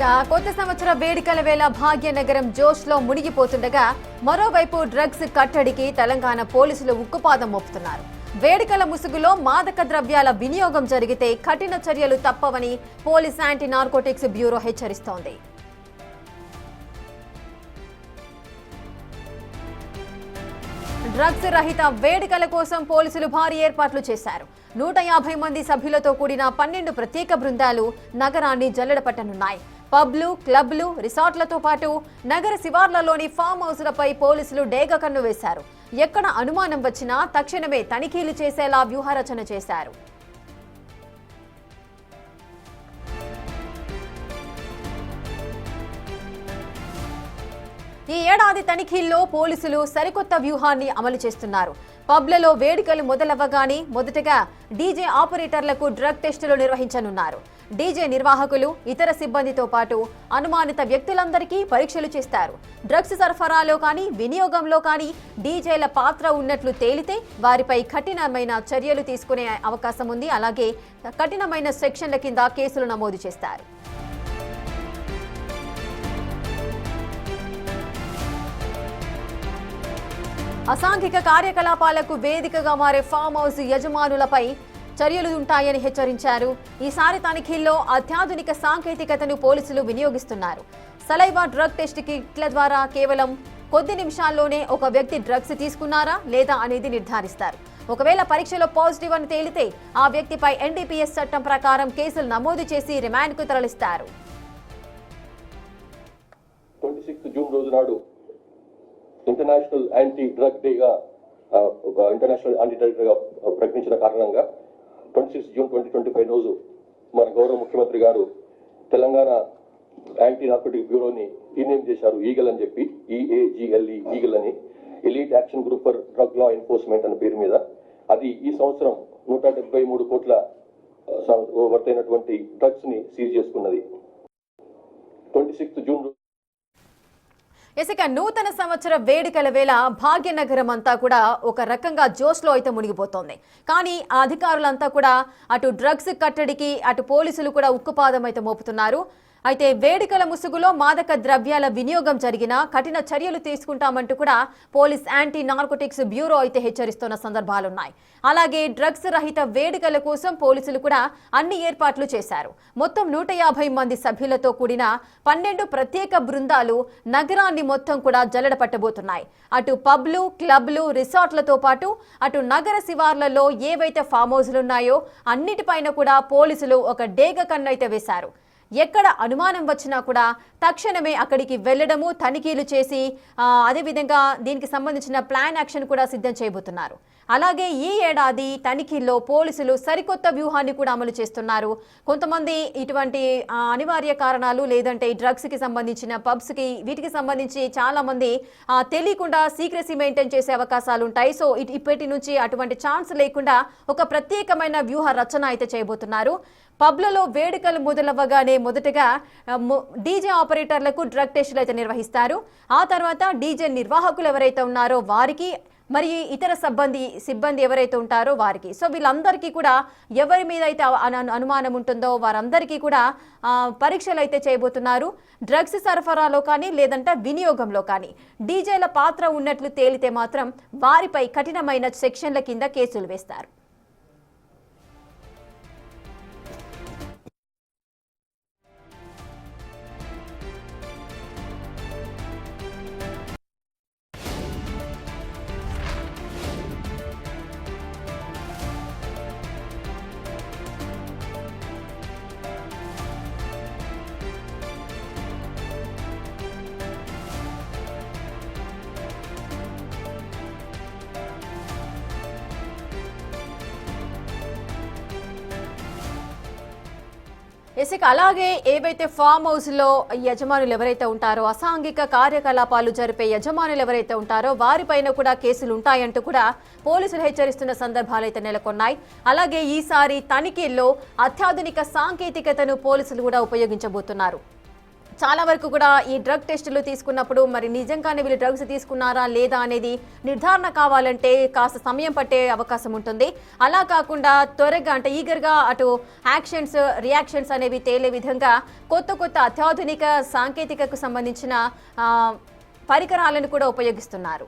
కొత్త సంవత్సర వేడుకల వేళ భాగ్యనగరం జోష్లో మునిగిపోతుండగా మరోవైపు డ్రగ్స్ కట్టడికి తెలంగాణ పోలీసులు ఉక్కుపాదం మోపుతున్నారు. వేడుకల ముసుగులో మాదక ద్రవ్యాల వినియోగం జరిగితే కఠిన చర్యలు తప్పవని పోలీస్ యాంటీ నార్కోటిక్స్ బ్యూరో హెచ్చరిస్తోంది. డ్రగ్స్ రహిత వేడుకల కోసం పోలీసులు భారీ ఏర్పాట్లు చేశారు. 150 మంది సభ్యులతో కూడిన 12 ప్రత్యేక బృందాలు నగరాన్ని జల్లెడపట్టనున్నాయి. పబ్లు, క్లబ్లు, రిసార్ట్లతో పాటు నగర శివార్లలోని ఫామ్ హౌస్లపై పోలీసులు డేగ కన్ను వేశారు. ఎక్కడ అనుమానం వచ్చినా తక్షణమే తనిఖీలు చేసేలా వ్యూహరచన చేశారు. ఈ ఏడాది తనిఖీల్లో పోలీసులు సరికొత్త వ్యూహాన్ని అమలు చేస్తున్నారు. పబ్లలో వేడుకలు మొదలవ్వగానే మొదటగా డీజే ఆపరేటర్లకు డ్రగ్ టెస్టులు నిర్వహించనున్నారు. డీజే నిర్వాహకులు, ఇతర సిబ్బందితో పాటు అనుమానిత వ్యక్తులందరికీ పరీక్షలు చేస్తారు. డ్రగ్స్ సరఫరాలో కానీ వినియోగంలో కానీ డీజేల పాత్ర ఉన్నట్లు తేలితే వారిపై కఠినమైన చర్యలు తీసుకునే అవకాశం ఉంది. అలాగే కఠినమైన సెక్షన్ల కింద కేసులు నమోదు చేస్తారు. అసాంఘిక కార్యకలాపాలకు వేదికగా మారే ఫామ్ హౌస్ యజమానులపై చర్యలు ఉంటాయని హెచ్చరించారు. ఈసారి తనిఖీల్లో అత్యాధునిక సాంకేతికతను పోలీసులు వినియోగిస్తున్నారు. సలైవా డ్రగ్ టెస్ట్ కిట్ల ద్వారా కేవలం కొద్ది నిమిషాల్లోనే ఒక వ్యక్తి డ్రగ్స్ తీసుకున్నారా లేదా అనేది నిర్ధారిస్తారు. ఒకవేళ పరీక్షలో పాజిటివ్ అని తేలితే ఆ వ్యక్తిపై ఎన్డీపీఎస్ చట్టం ప్రకారం కేసులు నమోదు చేసి రిమాండ్కు తరలిస్తారు. 26 జూన్ రోజు నాడు ఇంటర్నేషనల్ యాంటీ డ్రగ్ డేగా ఇంటర్నేషనల్ యాంటీ డ్రగ్ డేగా ప్రకటించిన కారణంగా 26 జూన్ 2025 రోజు మన గౌరవ ముఖ్యమంత్రి గారు తెలంగాణ యాంటీ నార్కోటిక్ బ్యూరోని రీనేమ్ చేశారు. ఈగల్ అని చెప్పి, EAGLE ఈగల్ అని, elite action group for drug law enforcement అనే పేరు మీద. అది ఈ సంవత్సరం 173 కోట్ల వర్తైనటువంటి డ్రగ్స్ ని సీజ్ చేసుకున్నది. 26 జూన్ ఇక నూతన సంవత్సర వేడుకల వేళ భాగ్యనగరం అంతా కూడా ఒక రకంగా జోష్లో అయితే మునిగిపోతోంది. కానీ ఆ అధికారులంతా కూడా అటు డ్రగ్స్ కట్టడికి అటు పోలీసులు కూడా ఉక్కుపాదం అయితే మోపుతున్నారు. అయితే వేడుకల ముసుగులో మాదక ద్రవ్యాల వినియోగం జరిగినా కఠిన చర్యలు తీసుకుంటామంటూ కూడా పోలీస్ యాంటీ నార్కోటిక్స్ బ్యూరో అయితే హెచ్చరిస్తున్న సందర్భాలున్నాయి. అలాగే డ్రగ్స్ రహిత వేడుకల కోసం పోలీసులు కూడా అన్ని ఏర్పాట్లు చేశారు. మొత్తం 150 మంది సభ్యులతో కూడిన 12 ప్రత్యేక బృందాలు నగరాన్ని మొత్తం కూడా జల్లెడ పట్టబోతున్నాయి. అటు పబ్లు, క్లబ్లు, రిసార్ట్లతో పాటు అటు నగర శివార్లలో ఏవైతే ఫామ్ హౌస్లు ఉన్నాయో అన్నిటిపైన కూడా పోలీసులు ఒక డేగ కన్ను అయితే వేశారు. ఎక్కడ అనుమానం వచ్చినా కూడా తక్షణమే అక్కడికి వెళ్లడము, తనిఖీలు చేసి అదేవిధంగా దీనికి సంబంధించిన ప్లాన్ యాక్షన్ కూడా సిద్ధం చేయబోతున్నారు. అలాగే ఈ ఏడాది తనిఖీల్లో పోలీసులు సరికొత్త వ్యూహాన్ని కూడా అమలు చేస్తున్నారు. కొంతమంది ఇటువంటి అనివార్య కారణాలు లేదంటే డ్రగ్స్కి సంబంధించిన పబ్స్కి వీటికి సంబంధించి చాలా మంది తెలియకుండా సీక్రెసీ మెయింటైన్ చేసే అవకాశాలు ఉంటాయి. సో ఇప్పటి నుంచి అటువంటి ఛాన్స్ లేకుండా ఒక ప్రత్యేకమైన వ్యూహ రచన అయితే చేయబోతున్నారు. పబ్లలో వేడుకలు మొదలవ్వగానే మొదటగా డీజే ఆపరేటర్లకు డ్రగ్ టెస్టులు అయితే నిర్వహిస్తారు. ఆ తర్వాత డీజే నిర్వాహకులు ఎవరైతే ఉన్నారో వారికి, మరి ఇతర సిబ్బంది ఎవరైతే ఉంటారో వారికి, సో వీళ్ళందరికీ కూడా ఎవరి మీద అయితే అనుమానం ఉంటుందో వారందరికీ కూడా పరీక్షలు అయితే చేయబోతున్నారు. డ్రగ్స్ సరఫరాలో కానీ లేదంటే వినియోగంలో కానీ డీజేల పాత్ర ఉన్నట్లు తేలితే మాత్రం వారిపై కఠినమైన సెక్షన్ల కింద కేసులు వేస్తారు. అలాగే ఏవైతే ఫామ్ హౌస్లో యజమానులు ఎవరైతే ఉంటారో, అసాంఘిక కార్యకలాపాలు జరిపే యజమానులు ఎవరైతే ఉంటారో వారిపైన కూడా కేసులు ఉంటాయంటూ కూడా పోలీసులు హెచ్చరిస్తున్న సందర్భాలు అయితే నెలకొన్నాయి. అలాగే ఈసారి తనిఖీల్లో అత్యాధునిక సాంకేతికతను పోలీసులు కూడా ఉపయోగించబోతున్నారు. చాలా వరకు కూడా ఈ డ్రగ్ టెస్టులు తీసుకున్నప్పుడు మరి నిజంగానే వీళ్ళు డ్రగ్స్ తీసుకున్నారా లేదా అనేది నిర్ధారణ కావాలంటే కాస్త సమయం పట్టే అవకాశం ఉంటుంది. అలా కాకుండా త్వరగా అంటే ఈగర్గా అటు యాక్షన్స్ రియాక్షన్స్ అనేవి తేలే విధంగా కొత్త అత్యాధునిక సాంకేతికకు సంబంధించిన పరికరాలను కూడా ఉపయోగిస్తున్నారు.